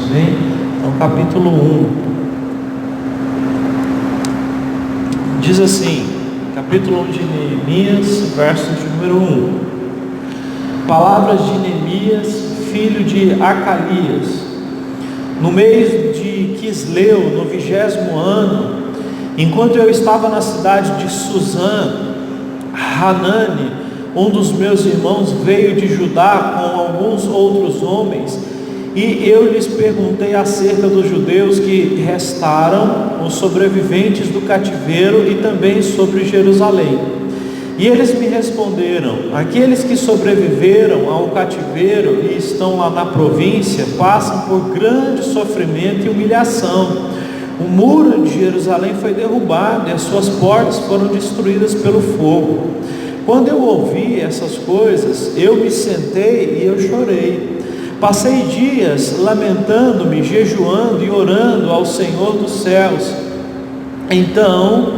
amém? Então, capítulo 1 diz assim, capítulo 1 de Neemias, verso de número 1: palavras de Neemias, filho de Acalias, no mês de Quisleu, no 20º ano, enquanto eu estava na cidade de Suzã, Hanani, um dos meus irmãos, veio de Judá com alguns outros homens, e eu lhes perguntei acerca dos judeus que restaram, os sobreviventes do cativeiro, e também sobre Jerusalém. E eles me responderam: aqueles que sobreviveram ao cativeiro e estão lá na província passam por grande sofrimento e humilhação. O muro de Jerusalém foi derrubado e as suas portas foram destruídas pelo fogo. Quando eu ouvi essas coisas, eu me sentei e eu chorei. Passei dias lamentando-me, jejuando e orando ao Senhor dos céus. Então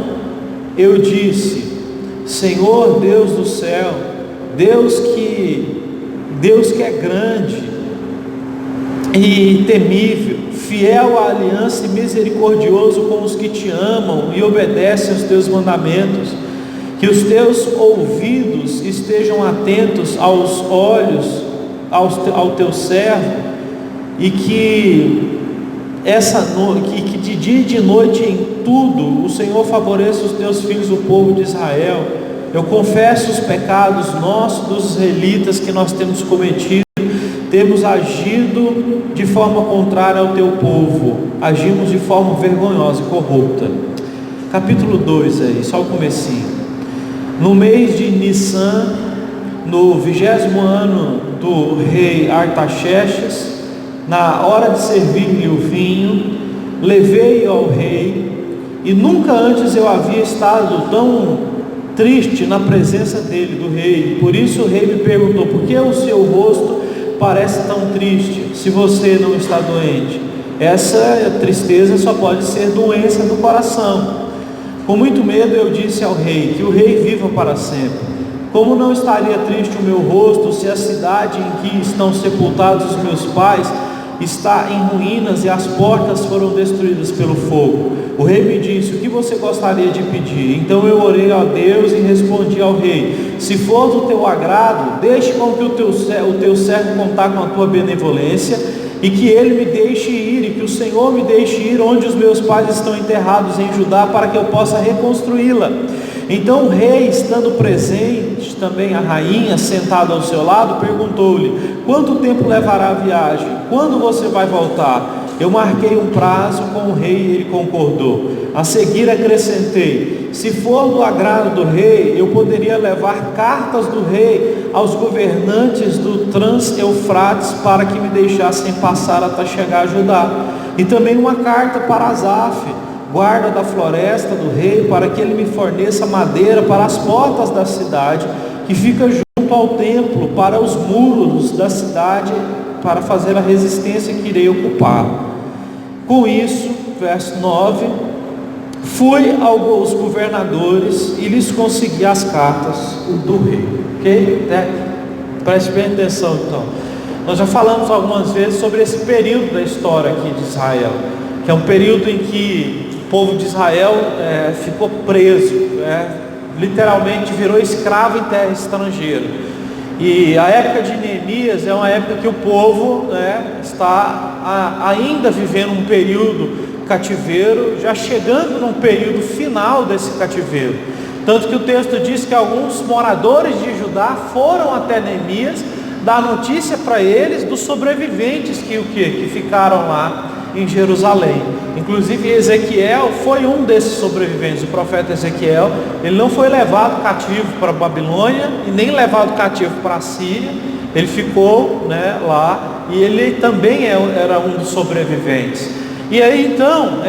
eu disse: Senhor Deus do céu, Deus que é grande e temível, fiel à aliança e misericordioso com os que te amam e obedecem aos teus mandamentos, que os teus ouvidos estejam atentos aos olhos ao teu servo, e que de dia e de noite em tudo o Senhor favoreça os teus filhos, o povo de Israel. Eu confesso os pecados nossos, dos israelitas, que nós temos cometido. Temos agido de forma contrária ao teu povo, agimos de forma vergonhosa e corrupta. Capítulo 2 aí, só o comecinho. No mês de Nissan, no 20º ano do rei Artaxerxes, na hora de servir-lhe o vinho, levei-o ao rei, e nunca antes eu havia estado tão triste na presença dele, do rei. Por isso o rei me perguntou: por que o seu rosto parece tão triste, se você não está doente? Essa tristeza só pode ser doença do coração. Com muito medo eu disse ao rei: que o rei viva para sempre. Como não estaria triste o meu rosto, se a cidade em que estão sepultados os meus pais está em ruínas e as portas foram destruídas pelo fogo? O rei me disse: o que você gostaria de pedir? Então eu orei a Deus e respondi ao rei: se for do teu agrado, deixe com que o teu servo contar com a tua benevolência, e que ele me deixe ir, e que o Senhor me deixe ir onde os meus pais estão enterrados em Judá, para que eu possa reconstruí-la. Então o rei, estando presente também a rainha sentada ao seu lado, perguntou-lhe: quanto tempo levará a viagem? Quando você vai voltar? Eu marquei um prazo com o rei e ele concordou. A seguir acrescentei: se for do agrado do rei, eu poderia levar cartas do rei aos governantes do Trans-Eufrates, para que me deixassem passar até chegar a Judá, e também uma carta para Asaf, guarda da floresta do rei, para que ele me forneça madeira para as portas da cidade, que fica junto ao templo, para os muros da cidade, para fazer a resistência que irei ocupar. Com isso, verso 9, fui aos governadores e lhes consegui as cartas do rei. Ok? Preste bem atenção então. Nós já falamos algumas vezes sobre esse período da história aqui de Israel, que é um período em que o povo de Israel ficou preso, literalmente virou escravo em terra estrangeira. E a época de Neemias é uma época que o povo está ainda vivendo um período cativeiro, já chegando num período final desse cativeiro. Tanto que o texto diz que alguns moradores de Judá foram até Neemias dar notícia para eles dos sobreviventes que ficaram lá em Jerusalém. Inclusive Ezequiel foi um desses sobreviventes. O profeta Ezequiel, ele não foi levado cativo para a Babilônia e nem levado cativo para a Síria. Ele ficou lá, e ele também era um dos sobreviventes. E aí então,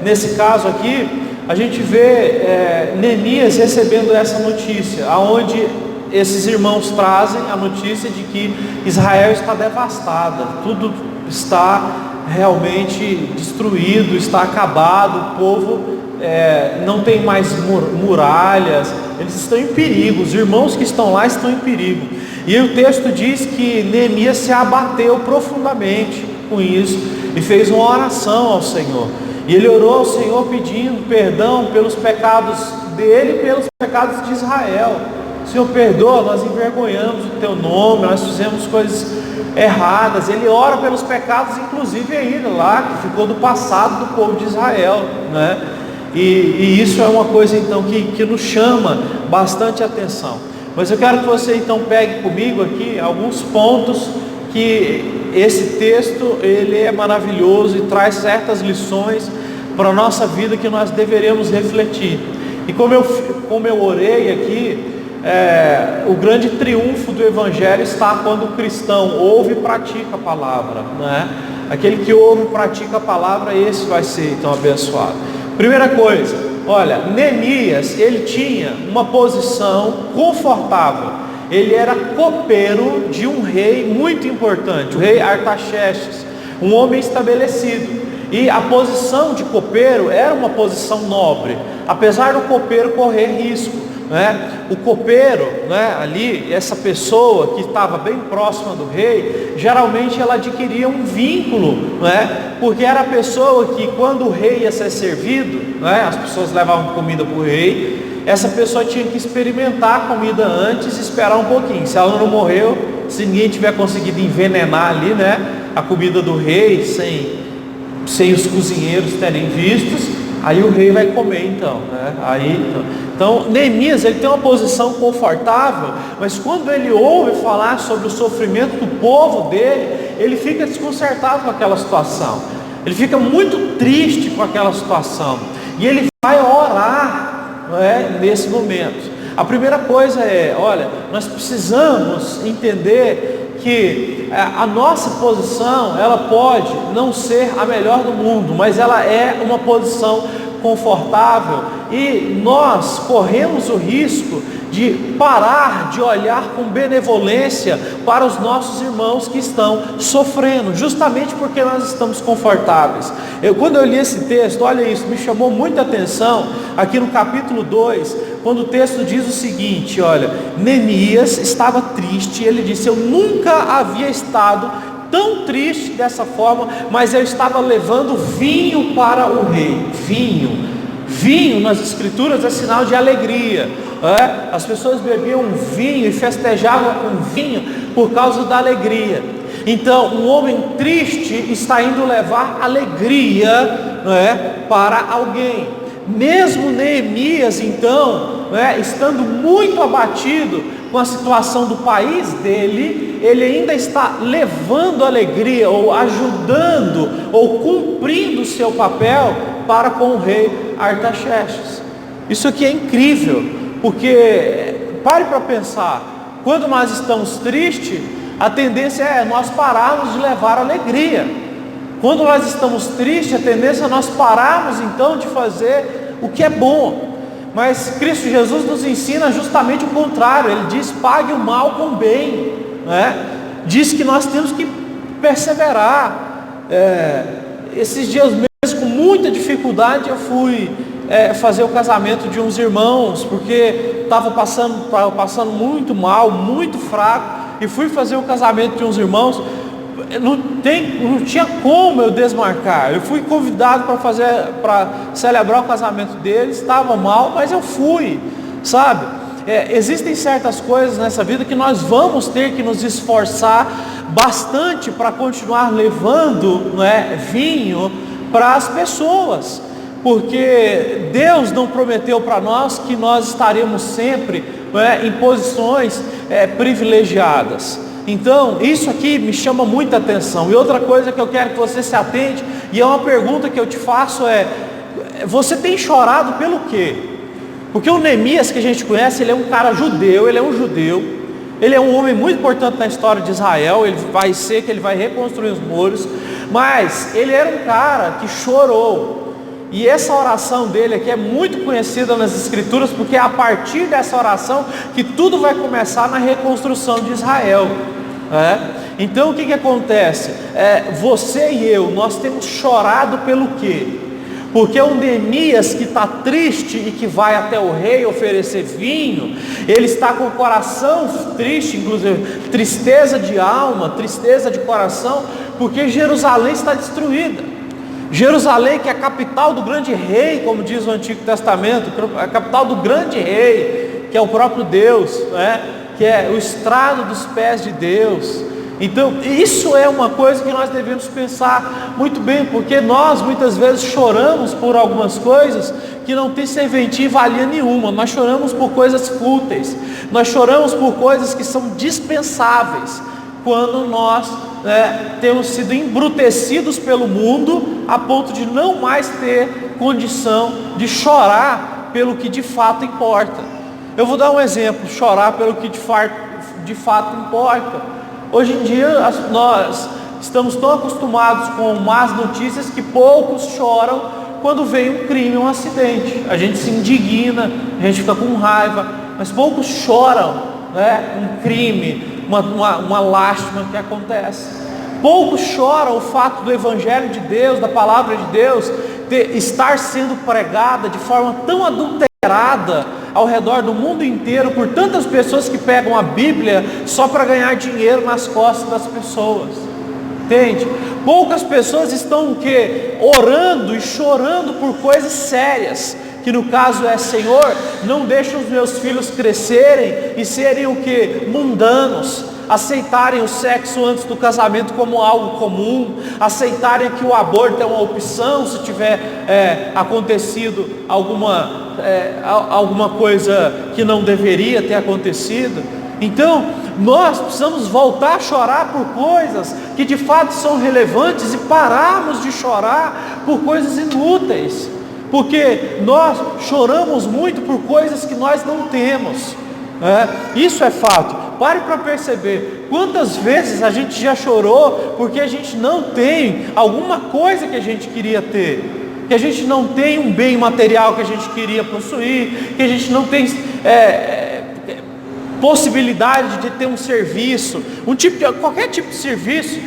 nesse caso aqui, a gente vê Neemias recebendo essa notícia, aonde esses irmãos trazem a notícia de que Israel está devastada, tudo está realmente destruído, está acabado, o povo não tem mais muralhas, eles estão em perigo, os irmãos que estão lá estão em perigo. E o texto diz que Neemias se abateu profundamente, com isso e fez uma oração ao Senhor. E ele orou ao Senhor pedindo perdão pelos pecados dele e pelos pecados de Israel. Senhor, perdoa, nós envergonhamos o teu nome, nós fizemos coisas erradas. Ele ora pelos pecados, inclusive ainda lá, que ficou do passado do povo de Israel, né? E isso é uma coisa então que nos chama bastante atenção. Mas eu quero que você então pegue comigo aqui alguns pontos que esse texto ele é maravilhoso e traz certas lições para a nossa vida que nós deveremos refletir. E como eu orei aqui, o grande triunfo do Evangelho está quando o cristão ouve e pratica a palavra, né? Aquele que ouve e pratica a palavra, esse vai ser então abençoado. Primeira coisa, olha, Neemias, ele tinha uma posição confortável. Ele era copeiro de um rei muito importante, o rei Artaxerxes, um homem estabelecido. E a posição de copeiro era uma posição nobre, apesar do copeiro correr risco, né? O copeiro, né, ali, essa pessoa que estava bem próxima do rei, geralmente ela adquiria um vínculo, né? Porque era a pessoa que quando o rei ia ser servido, né, as pessoas levavam comida para o rei, essa pessoa tinha que experimentar a comida antes e esperar um pouquinho. Se ela não morreu, se ninguém tiver conseguido envenenar ali, né, a comida do rei, sem os cozinheiros terem vistos, aí o rei vai comer então, né? Então Neemias, ele tem uma posição confortável, mas quando ele ouve falar sobre o sofrimento do povo dele, ele fica desconcertado com aquela situação, ele fica muito triste com aquela situação, e ele vai orar, né, nesse momento. A primeira coisa é, olha, nós precisamos entender que a nossa posição, ela pode não ser a melhor do mundo, mas ela é uma posição confortável, e nós corremos o risco de parar de olhar com benevolência para os nossos irmãos que estão sofrendo, justamente porque nós estamos confortáveis. Quando eu li esse texto, olha isso, me chamou muita atenção, aqui no capítulo 2, quando o texto diz o seguinte, olha, Neemias estava triste, ele disse, eu nunca havia estado tão triste dessa forma, mas eu estava levando vinho para o rei. Vinho nas escrituras é sinal de alegria, as pessoas bebiam vinho e festejavam com vinho por causa da alegria. Então um homem triste está indo levar alegria, para alguém. Mesmo Neemias então, estando muito abatido com a situação do país dele, ele ainda está levando alegria, ou ajudando, ou cumprindo o seu papel para com o rei Artaxerxes. Isso aqui é incrível, porque pare para pensar, quando nós estamos tristes, a tendência é nós pararmos de levar alegria. Quando nós estamos tristes, a tendência é nós pararmos então de fazer o que é bom. Mas Cristo Jesus nos ensina justamente o contrário. Ele diz, pague o mal com o bem, diz que nós temos que perseverar. Esses dias mesmo, com muita dificuldade, eu fui fazer o casamento de uns irmãos, porque estava passando muito mal, muito fraco, e fui fazer o casamento de uns irmãos. Não tinha como eu desmarcar. Eu fui convidado para celebrar o casamento deles, estava mal, mas eu fui, sabe? Existem certas coisas nessa vida que nós vamos ter que nos esforçar bastante para continuar levando, vinho para as pessoas, porque Deus não prometeu para nós que nós estaremos sempre em posições privilegiadas. Então, isso aqui me chama muita atenção. E outra coisa que eu quero que você se atente, e é uma pergunta que eu te faço, você tem chorado pelo quê? Porque o Neemias que a gente conhece, ele é um cara judeu, ele é um homem muito importante na história de Israel, ele vai reconstruir os muros, mas ele era um cara que chorou. E essa oração dele aqui é muito conhecida nas escrituras, porque é a partir dessa oração que tudo vai começar na reconstrução de Israel. Então o que acontece? Você e eu, nós temos chorado pelo quê? Porque o Neemias que está triste e que vai até o rei oferecer vinho, ele está com o coração triste, inclusive tristeza de alma, tristeza de coração, porque Jerusalém está destruída. Jerusalém, que é a capital do grande rei, como diz o Antigo Testamento, a capital do grande rei, que é o próprio Deus, né? Que é o estrado dos pés de Deus. Então isso é uma coisa que nós devemos pensar muito bem, porque nós muitas vezes choramos por algumas coisas que não tem serventia e valia nenhuma. Nós choramos por coisas fúteis, nós choramos por coisas que são dispensáveis, quando nós temos sido embrutecidos pelo mundo a ponto de não mais ter condição de chorar pelo que de fato importa. Eu vou dar um exemplo: chorar pelo que de fato importa. Hoje em dia nós estamos tão acostumados com más notícias que poucos choram quando vem um crime, um acidente. A gente se indigna, a gente fica com raiva, mas poucos choram, um crime, uma lástima que acontece. Poucos choram o fato do Evangelho de Deus, da Palavra de Deus, estar sendo pregada de forma tão adulterada ao redor do mundo inteiro por tantas pessoas que pegam a Bíblia só para ganhar dinheiro nas costas das pessoas. Entende? Poucas pessoas estão o quê? Orando e chorando por coisas sérias, que no caso é: Senhor, não deixa os meus filhos crescerem e serem o quê? Mundanos, aceitarem o sexo antes do casamento como algo comum, aceitarem que o aborto é uma opção se tiver acontecido alguma coisa que não deveria ter acontecido. Então nós precisamos voltar a chorar por coisas que de fato são relevantes e pararmos de chorar por coisas inúteis, porque nós choramos muito por coisas que nós não temos. Isso é fato. Pare para perceber quantas vezes a gente já chorou porque a gente não tem alguma coisa que a gente queria ter, que a gente não tem um bem material que a gente queria possuir, que a gente não tem possibilidade de ter um serviço, qualquer tipo de serviço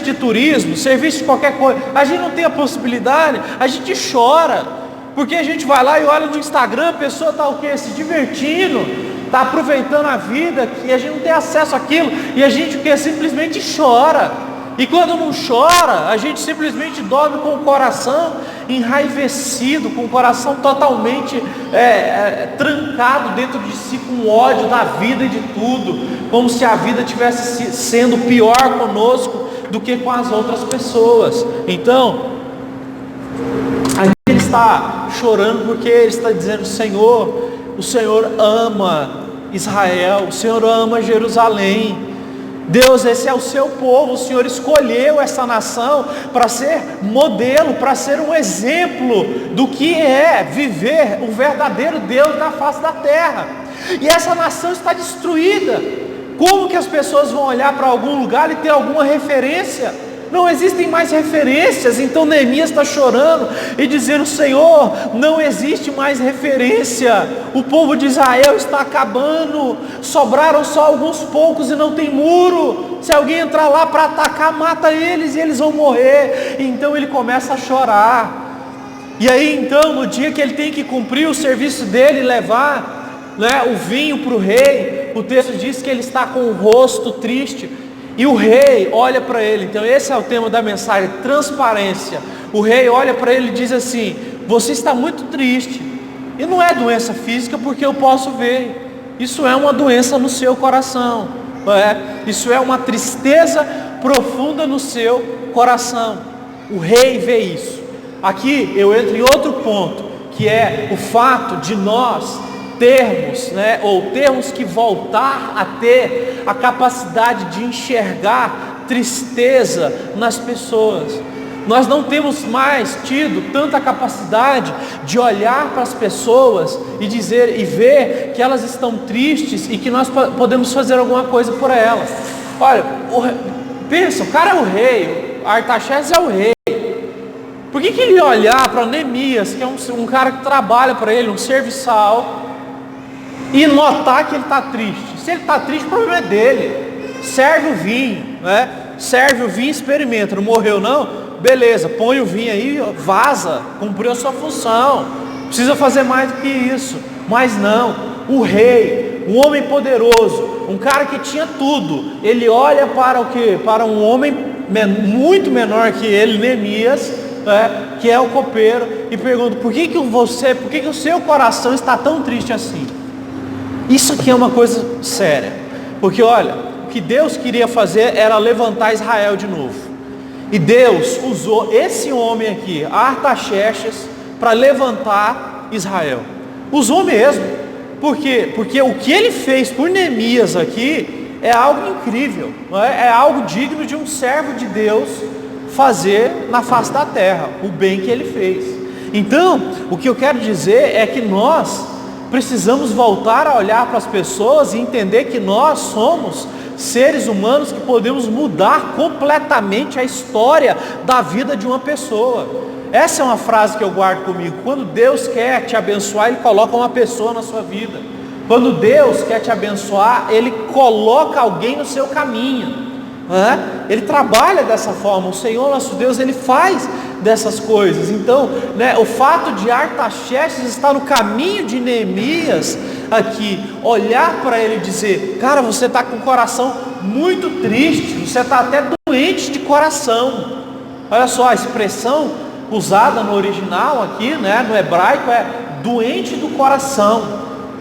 de turismo, serviço de qualquer coisa. A gente não tem a possibilidade, a gente chora, porque a gente vai lá e olha no Instagram, a pessoa está o quê? Se divertindo, está aproveitando a vida, e a gente não tem acesso àquilo, e a gente o quê? Simplesmente chora. E quando não chora, a gente simplesmente dorme com o coração enraivecido, com o coração totalmente trancado dentro de si, com ódio da vida e de tudo, como se a vida estivesse sendo pior conosco do que com as outras pessoas. Então, ele está chorando porque ele está dizendo: Senhor, o Senhor ama Israel, o Senhor ama Jerusalém. Deus, esse é o seu povo, o Senhor escolheu essa nação para ser modelo, para ser um exemplo do que é viver o verdadeiro Deus na face da terra. E essa nação está destruída. Como que as pessoas vão olhar para algum lugar e ter alguma referência? Não existem mais referências. Então Neemias está chorando e dizendo: Senhor, não existe mais referência, o povo de Israel está acabando, sobraram só alguns poucos e não tem muro. Se alguém entrar lá para atacar, mata eles e eles vão morrer. Então ele começa a chorar. E aí então, no dia que ele tem que cumprir o serviço dele, levar o vinho para o rei, o texto diz que ele está com o rosto triste. E o rei olha para ele. Então esse é o tema da mensagem: transparência. O rei olha para ele e diz assim: você está muito triste. E não é doença física, porque eu posso ver. Isso é uma doença no seu coração, não é? Isso é uma tristeza profunda no seu coração. O rei vê isso. Aqui eu entro em outro ponto, que é o fato de nós termos que voltar a ter a capacidade de enxergar tristeza nas pessoas. Nós não temos mais tido tanta capacidade de olhar para as pessoas e dizer e ver que elas estão tristes e que nós podemos fazer alguma coisa por elas. Olha, pensa, o cara é o rei, Artaxerxes é o rei. Por que ele ia olhar para Neemias, que é um cara que trabalha para ele, um serviçal, e notar que ele está triste? Se ele está triste, o problema é dele. Serve o vinho, serve o vinho e experimenta. Não morreu não? Beleza, põe o vinho aí, vaza, cumpriu a sua função. Precisa fazer mais do que isso. Mas não, o rei, um homem poderoso, um cara que tinha tudo, ele olha para o quê? Para um homem muito menor que ele, Neemias, que é o copeiro, e pergunta: por que o seu coração está tão triste assim? Isso aqui é uma coisa séria, porque olha, o que Deus queria fazer era levantar Israel de novo, e Deus usou esse homem aqui, Artaxerxes, para levantar Israel. Usou mesmo. Por quê? Porque o que ele fez por Neemias aqui é algo incrível, não é? É algo digno de um servo de Deus fazer na face da terra, o bem que ele fez. Então, o que eu quero dizer é que nós precisamos voltar a olhar para as pessoas e entender que nós somos seres humanos que podemos mudar completamente a história da vida de uma pessoa. Essa é uma frase que eu guardo comigo. Quando Deus quer te abençoar, Ele coloca uma pessoa na sua vida. Quando Deus quer te abençoar, Ele coloca alguém no seu caminho. Ele trabalha dessa forma. O Senhor nosso Deus, Ele faz dessas coisas. Então, o fato de Artaxerxes estar no caminho de Neemias aqui, olhar para ele e dizer: cara, você está com o coração muito triste, você está até doente de coração. Olha só, a expressão usada no original aqui, no hebraico, é doente do coração,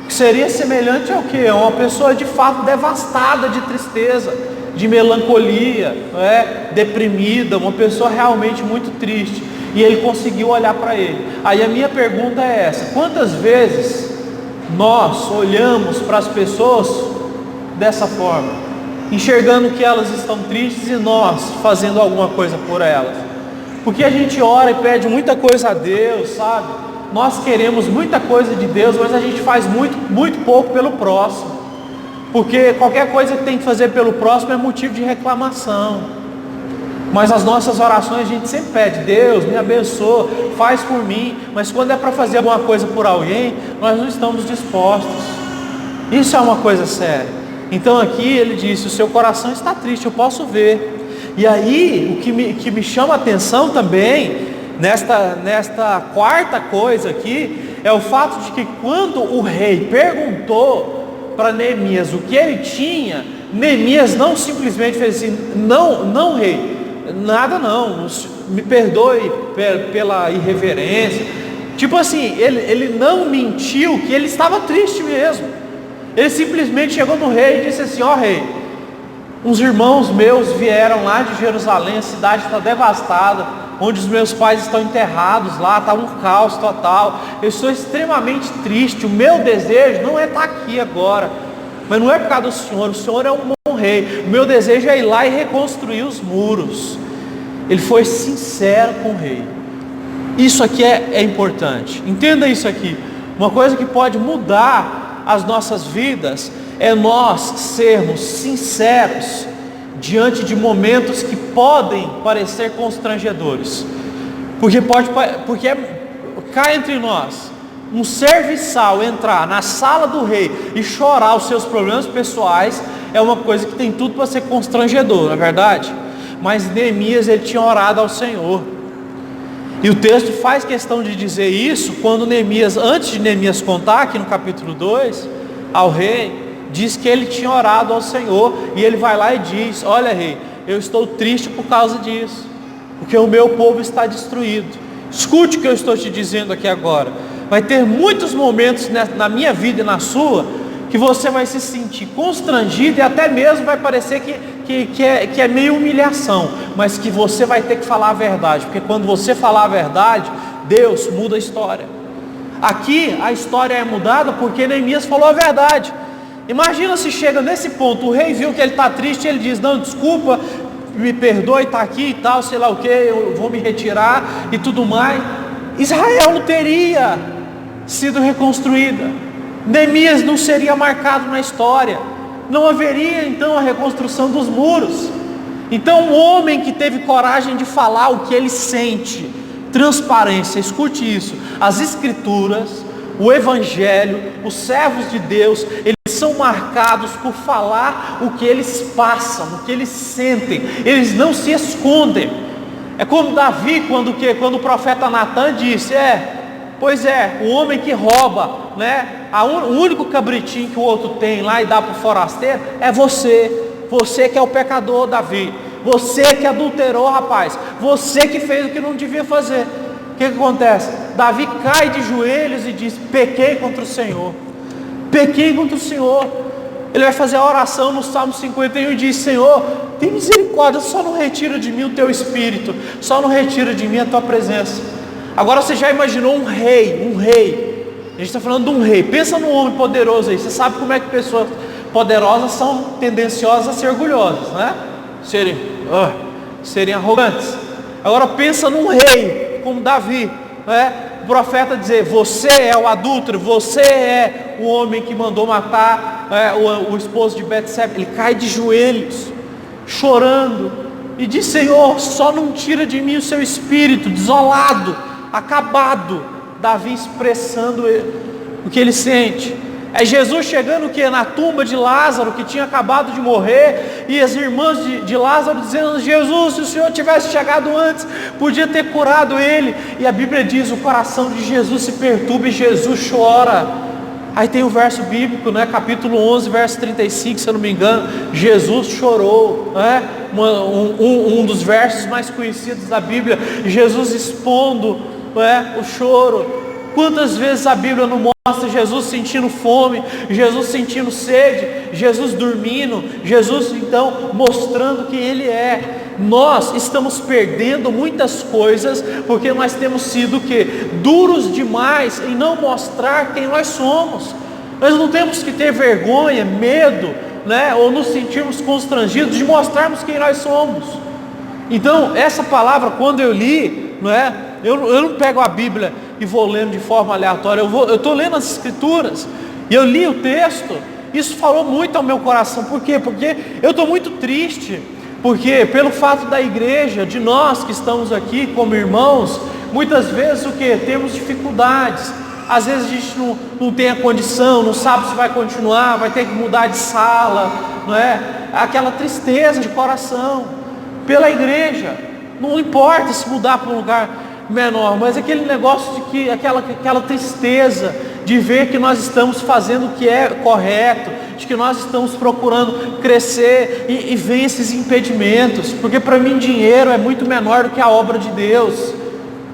que seria semelhante ao quê? Uma pessoa de fato devastada de tristeza, de melancolia, deprimida, uma pessoa realmente muito triste. E ele conseguiu olhar para ele. Aí a minha pergunta é essa: quantas vezes nós olhamos para as pessoas dessa forma, enxergando que elas estão tristes e nós fazendo alguma coisa por elas? Porque a gente ora e pede muita coisa a Deus, sabe? Nós queremos muita coisa de Deus, mas a gente faz muito pouco pelo próximo. Porque qualquer coisa que tem que fazer pelo próximo é motivo de reclamação. Mas as nossas orações a gente sempre pede: Deus, me abençoa, faz por mim. Mas quando é para fazer alguma coisa por alguém, nós não estamos dispostos. Isso é uma coisa séria. Então aqui ele disse: o seu coração está triste, eu posso ver. E aí, o que me chama a atenção também, nesta quarta coisa aqui, é o fato de que quando o rei perguntou para Neemias o que ele tinha, Neemias não simplesmente fez assim: não rei, nada não, me perdoe pela irreverência. Tipo assim, ele não mentiu que ele estava triste mesmo. Ele simplesmente chegou no rei e disse assim: ó rei, uns irmãos meus vieram lá de Jerusalém, a cidade está devastada, onde os meus pais estão enterrados lá, está um caos total, eu estou extremamente triste, o meu desejo não é estar aqui agora, mas não é por causa do Senhor, o Senhor é um bom rei, o meu desejo é ir lá e reconstruir os muros. Ele foi sincero com o rei. Isso aqui é importante, entenda isso aqui. Uma coisa que pode mudar as nossas vidas é nós sermos sinceros diante de momentos que podem parecer constrangedores, porque cá entre nós, um serviçal entrar na sala do rei e chorar os seus problemas pessoais é uma coisa que tem tudo para ser constrangedor, não é verdade? Mas Neemias, ele tinha orado ao Senhor, e o texto faz questão de dizer isso quando Neemias, antes de Neemias contar aqui no capítulo 2 ao rei, diz que ele tinha orado ao Senhor, e ele vai lá e diz: olha rei, eu estou triste por causa disso, porque o meu povo está destruído. Escute o que eu estou te dizendo aqui agora. Vai ter muitos momentos na minha vida e na sua, que você vai se sentir constrangido, e até mesmo vai parecer que é meio humilhação, mas que você vai ter que falar a verdade, porque quando você falar a verdade, Deus muda a história. Aqui a história é mudada porque Neemias falou a verdade. Imagina se chega nesse ponto, o rei viu que ele está triste, e ele diz: não, desculpa, me perdoe, está aqui e tal, sei lá o que, eu vou me retirar e tudo mais. Israel não teria sido reconstruída, Neemias não seria marcado na história, não haveria então a reconstrução dos muros. Então um homem que teve coragem de falar o que ele sente, transparência, escute isso, as escrituras, o evangelho, os servos de Deus, eles são marcados por falar o que eles passam, o que eles sentem, eles não se escondem. É como Davi, quando o profeta Natan disse: o homem que rouba, o único cabritinho que o outro tem lá e dá para o forasteiro, é você que é o pecador, Davi. você que adulterou, rapaz, você que fez o que não devia fazer. O que acontece? Davi cai de joelhos e diz: pequei contra o Senhor, pequei contra o Senhor. Ele vai fazer a oração no Salmo 51 e diz: Senhor, tem misericórdia, só não retira de mim o teu espírito, só não retira de mim a tua presença. Agora você já imaginou um rei, a gente está falando de um rei, pensa num homem poderoso aí. Você sabe como é que pessoas poderosas são tendenciosas a ser orgulhosas, né? Serem arrogantes. Agora pensa num rei como Davi, né? O profeta dizer: você é o adúltero, você é o homem que mandou matar o esposo de Betseba. Ele cai de joelhos, chorando, e diz: Senhor, só não tira de mim o seu espírito. Desolado, acabado. Davi expressando o que ele sente. É Jesus chegando o que? Na tumba de Lázaro, que tinha acabado de morrer, e as irmãs de Lázaro dizendo: Jesus, se o Senhor tivesse chegado antes, podia ter curado ele. E a Bíblia diz: o coração de Jesus se perturba e Jesus chora. Aí tem o verso bíblico, né? Capítulo 11, verso 35, se eu não me engano: Jesus chorou, né? Um dos versos mais conhecidos da Bíblia, Jesus expondo o choro. Quantas vezes a Bíblia não mostra Jesus sentindo fome, Jesus sentindo sede, Jesus dormindo, Jesus então mostrando que Ele é. Nós estamos perdendo muitas coisas porque nós temos sido o quê? Duros demais em não mostrar quem nós somos. Nós não temos que ter vergonha, medo, né? Ou nos sentirmos constrangidos de mostrarmos quem nós somos. Então essa palavra, quando eu li, não é? Eu não pego a Bíblia e vou lendo de forma aleatória. Eu estou lendo as Escrituras e eu li o texto. Isso falou muito ao meu coração. Por quê? Porque eu estou muito triste. Porque pelo fato da igreja, de nós que estamos aqui como irmãos, muitas vezes o que? Temos dificuldades. Às vezes a gente não tem a condição, não sabe se vai continuar, vai ter que mudar de sala, não é? Aquela tristeza de coração pela igreja. Não importa se mudar para um lugar menor, mas aquele negócio de que aquela tristeza de ver que nós estamos fazendo o que é correto, de que nós estamos procurando crescer, e vem esses impedimentos, porque para mim dinheiro é muito menor do que a obra de Deus,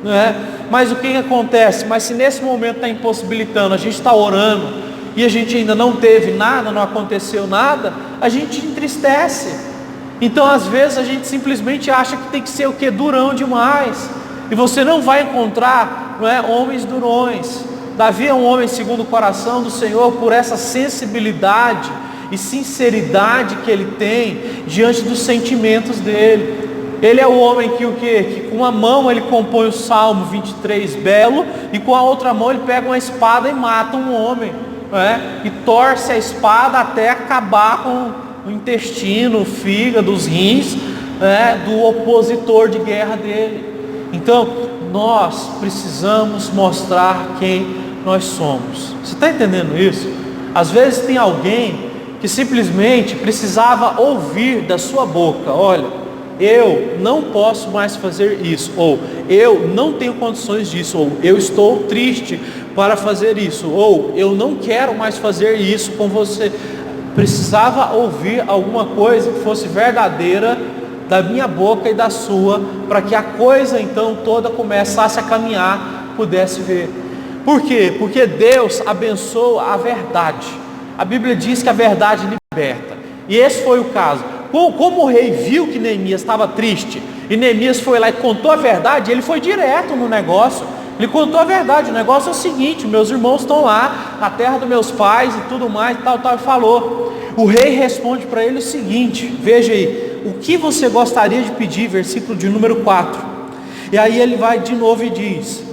não é? Mas o que acontece? Mas se nesse momento está impossibilitando, a gente está orando e a gente ainda não teve nada, não aconteceu nada, a gente entristece. Então às vezes a gente simplesmente acha que tem que ser o que? Durão demais. E você não vai encontrar, não é, homens durões. Davi é um homem segundo o coração do Senhor por essa sensibilidade e sinceridade que ele tem diante dos sentimentos dele. Ele é o homem que com uma mão ele compõe o Salmo 23 belo, e com a outra mão ele pega uma espada e mata um homem, não é? E torce a espada até acabar com o intestino, o fígado, os rins, do opositor de guerra dele. Então, nós precisamos mostrar quem nós somos. Você está entendendo isso? Às vezes tem alguém que simplesmente precisava ouvir da sua boca: olha, eu não posso mais fazer isso, ou eu não tenho condições disso, ou eu estou triste para fazer isso, ou eu não quero mais fazer isso com você. Precisava ouvir alguma coisa que fosse verdadeira da minha boca e da sua, para que a coisa então toda começasse a caminhar, pudesse ver. Por quê? Porque Deus abençoa a verdade. A Bíblia diz que a verdade liberta, e esse foi o caso. Como o rei viu que Neemias estava triste, e Neemias foi lá e contou a verdade, ele foi direto no negócio. Ele contou a verdade. O negócio é o seguinte: meus irmãos estão lá na terra dos meus pais e tudo mais, tal, e falou. O rei responde para ele o seguinte, veja aí: o que você gostaria de pedir? Versículo de número 4. E aí ele vai de novo e diz: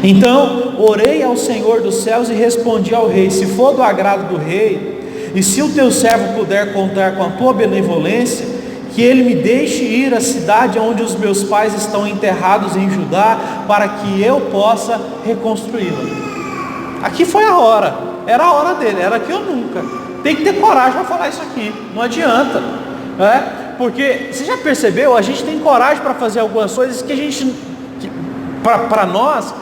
então orei ao Senhor dos céus e respondi ao rei: se for do agrado do rei, e se o teu servo puder contar com a tua benevolência, que ele me deixe ir à cidade onde os meus pais estão enterrados em Judá, para que eu possa reconstruí-la. Aqui foi a hora, era a hora dele, era que eu nunca. Tem que ter coragem para falar isso aqui, não adianta, porque você já percebeu, a gente tem coragem para fazer algumas coisas que a gente, para nós,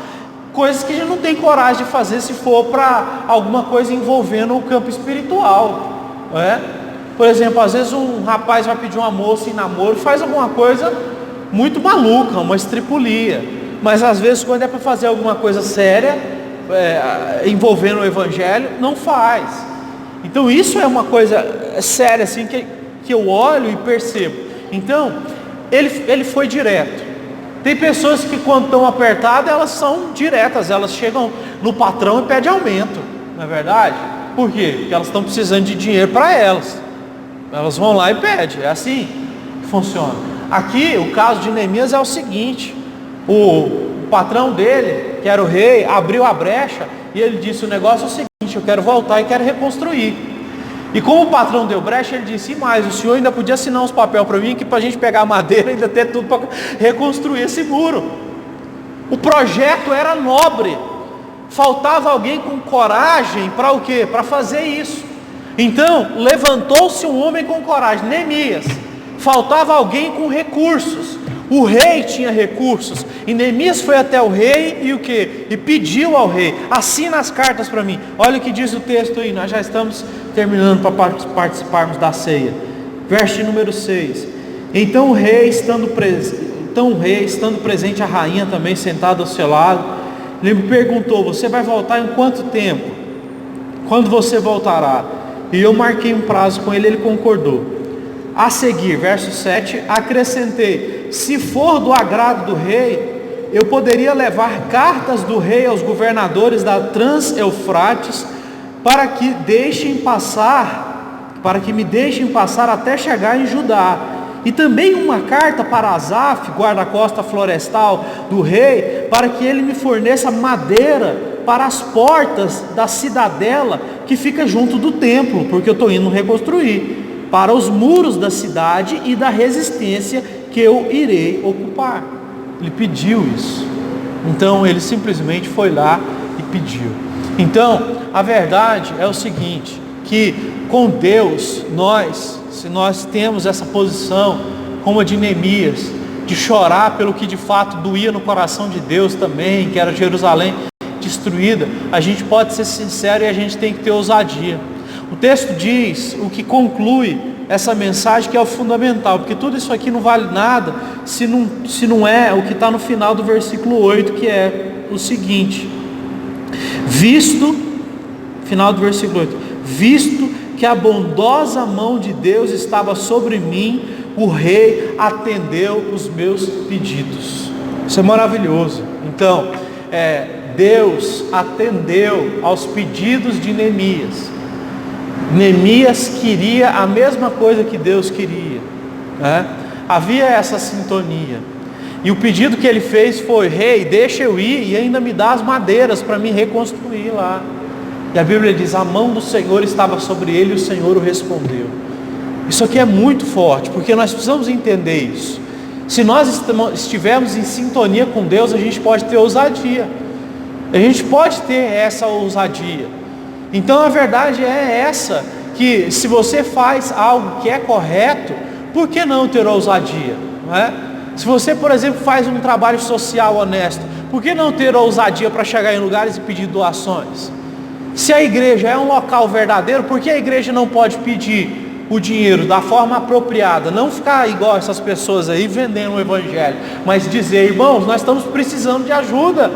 coisas que a gente não tem coragem de fazer se for para alguma coisa envolvendo o campo espiritual, Por exemplo, às vezes um rapaz vai pedir uma moça em namoro, faz alguma coisa muito maluca, uma estripulia. Mas às vezes quando é para fazer alguma coisa séria, envolvendo o evangelho, não faz. Então isso é uma coisa séria assim que eu olho e percebo. Então ele foi direto. Tem pessoas que quando estão apertadas, elas são diretas, elas chegam no patrão e pedem aumento, não é verdade? Por quê? Porque elas estão precisando de dinheiro para elas. Elas vão lá e pedem, é assim que funciona. Aqui o caso de Neemias é o seguinte: o patrão dele, que era o rei, abriu a brecha e ele disse: o negócio é o seguinte, eu quero voltar e quero reconstruir. E como o patrão deu brecha, ele disse: e mais, o senhor ainda podia assinar uns papéis para mim, que para a gente pegar a madeira ainda ter tudo para reconstruir esse muro. O projeto era nobre, faltava alguém com coragem para o quê? Para fazer isso. Então levantou-se um homem com coragem, Neemias. Faltava alguém com recursos. O rei tinha recursos, e Neemias foi até o rei e o que? E pediu ao rei: assina as cartas para mim. Olha o que diz o texto aí, nós já estamos terminando para participarmos da ceia. Verso número 6. Então o rei, estando presente, a rainha também sentada ao seu lado, ele me perguntou: você vai voltar em quanto tempo? Quando você voltará? E eu marquei um prazo com ele, ele concordou. A seguir, verso 7, acrescentei: se for do agrado do rei, eu poderia levar cartas do rei aos governadores da Trans-Eufrates, para que me deixem passar até chegar em Judá. E também uma carta para Asaf, guarda-costa florestal do rei, para que ele me forneça madeira para as portas da cidadela que fica junto do templo, porque eu estou indo reconstruir, para os muros da cidade e da resistência que eu irei ocupar. Ele pediu isso. Então ele simplesmente foi lá e pediu. Então a verdade é o seguinte, que com Deus, se nós temos essa posição como a de Neemias, de chorar pelo que de fato doía no coração de Deus também, que era Jerusalém destruída, a gente pode ser sincero e a gente tem que ter ousadia. O texto diz, o que conclui essa mensagem, que é o fundamental, porque tudo isso aqui não vale nada se não é o que está no final do versículo 8, que é o seguinte: final do versículo 8, visto que a bondosa mão de Deus estava sobre mim, o rei atendeu os meus pedidos. Isso é maravilhoso. Então, Deus atendeu aos pedidos de Neemias. Neemias queria a mesma coisa que Deus queria, né? Havia essa sintonia. E o pedido que ele fez foi: rei, deixa eu ir e ainda me dá as madeiras para me reconstruir lá. E a Bíblia diz: a mão do Senhor estava sobre ele e o Senhor o respondeu. Isso aqui é muito forte, porque nós precisamos entender isso. Se nós estivermos em sintonia com Deus, a gente pode ter ousadia. A gente pode ter essa ousadia. Então a verdade é essa, que se você faz algo que é correto, por que não ter ousadia? Não é? Se você, por exemplo, faz um trabalho social honesto, por que não ter ousadia para chegar em lugares e pedir doações? Se a igreja é um local verdadeiro, por que a igreja não pode pedir o dinheiro da forma apropriada? Não ficar igual essas pessoas aí vendendo o evangelho, mas dizer: irmãos, nós estamos precisando de ajuda.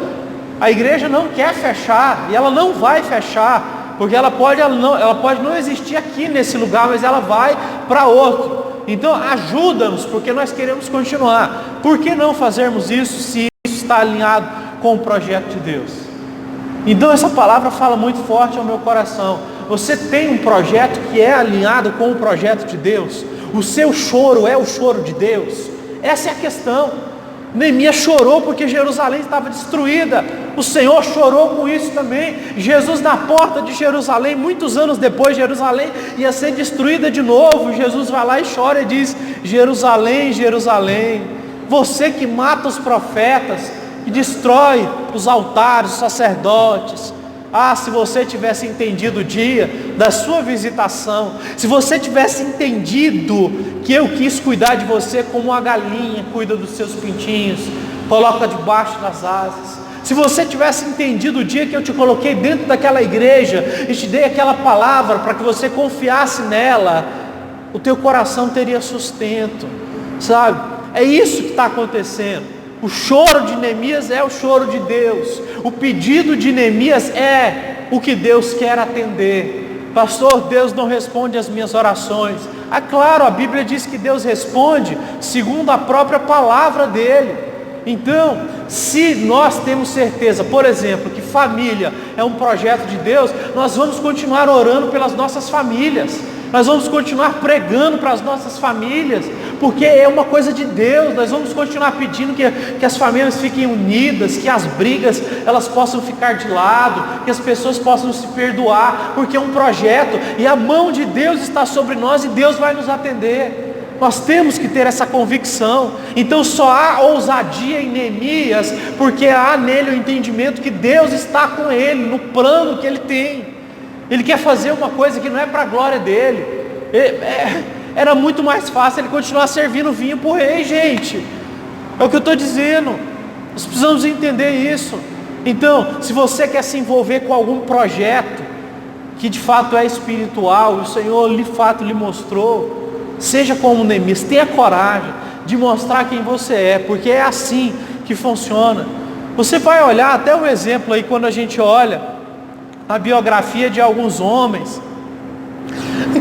A igreja não quer fechar, e ela não vai fechar, porque ela pode não existir aqui nesse lugar, mas ela vai para outro. Então ajuda-nos, porque nós queremos continuar. Por que não fazermos isso, se isso está alinhado com o projeto de Deus? Então essa palavra fala muito forte ao meu coração. Você tem um projeto que é alinhado com o projeto de Deus? O seu choro é o choro de Deus? Essa é a questão. Neemias chorou porque Jerusalém estava destruída. O Senhor chorou com isso também. Jesus na porta de Jerusalém, muitos anos depois, Jerusalém ia ser destruída de novo. Jesus vai lá e chora e diz: Jerusalém, Jerusalém, você que mata os profetas, que destrói os altares, os sacerdotes. Ah, se você tivesse entendido o dia da sua visitação, se você tivesse entendido que eu quis cuidar de você como uma galinha cuida dos seus pintinhos, coloca debaixo das asas. Se você tivesse entendido o dia que eu te coloquei dentro daquela igreja e te dei aquela palavra para que você confiasse nela, o teu coração teria sustento, sabe? É isso que está acontecendo. O choro de Neemias é o choro de Deus. O pedido de Neemias é o que Deus quer atender. Pastor, Deus não responde às minhas orações. Ah, claro, a Bíblia diz que Deus responde segundo a própria palavra dele. Então, se nós temos certeza, por exemplo, que família é um projeto de Deus, nós vamos continuar orando pelas nossas famílias. Nós vamos continuar pregando para as nossas famílias, porque é uma coisa de Deus. Nós vamos continuar pedindo que as famílias fiquem unidas, que as brigas elas possam ficar de lado, que as pessoas possam se perdoar, porque é um projeto e a mão de Deus está sobre nós e Deus vai nos atender. Nós temos que ter essa convicção. Então só há ousadia em Neemias, porque há nele o entendimento que Deus está com ele, no plano que ele tem. Ele quer fazer uma coisa que não é para a glória dele. Era muito mais fácil ele continuar servindo vinho para o rei, gente. É o que eu estou dizendo. Nós precisamos entender isso. Então, se você quer se envolver com algum projeto que de fato é espiritual, o Senhor de fato lhe mostrou, seja como Neemias, tenha coragem de mostrar quem você é, porque é assim que funciona. Você vai olhar até um exemplo aí, quando a gente olha a biografia de alguns homens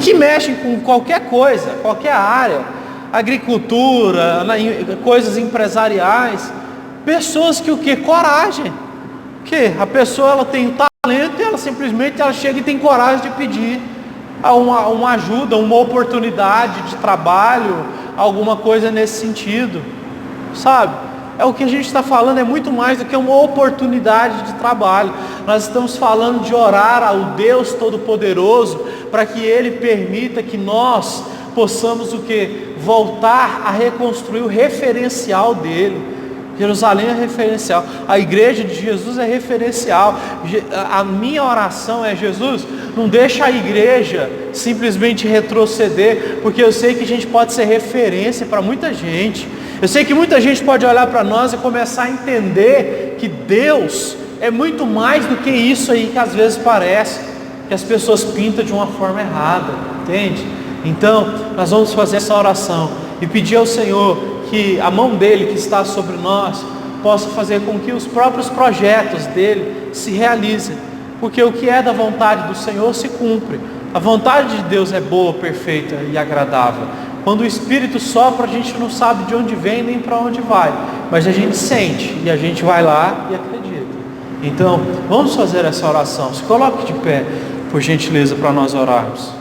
que mexem com qualquer coisa, qualquer área, agricultura, coisas empresariais, pessoas que o que? Coragem. Que a pessoa ela tem talento e ela simplesmente chega e tem coragem de pedir uma ajuda, uma oportunidade de trabalho, alguma coisa nesse sentido, sabe? É o que a gente está falando, é muito mais do que uma oportunidade de trabalho. Nós estamos falando de orar ao Deus Todo-Poderoso, para que Ele permita que nós possamos o que? Voltar a reconstruir o referencial dele. Jerusalém é referencial, a igreja de Jesus é referencial. A minha oração é: Jesus, não deixa a igreja simplesmente retroceder, porque eu sei que a gente pode ser referência para muita gente. Eu sei que muita gente pode olhar para nós e começar a entender que Deus é muito mais do que isso aí que às vezes parece, que as pessoas pintam de uma forma errada, entende? Então, nós vamos fazer essa oração e pedir ao Senhor que a mão dele que está sobre nós possa fazer com que os próprios projetos dele se realizem, porque o que é da vontade do Senhor se cumpre. A vontade de Deus é boa, perfeita e agradável. Quando o Espírito sopra, a gente não sabe de onde vem nem para onde vai, mas a gente sente e a gente vai lá e acredita. Então, vamos fazer essa oração. Se coloque de pé, por gentileza, para nós orarmos.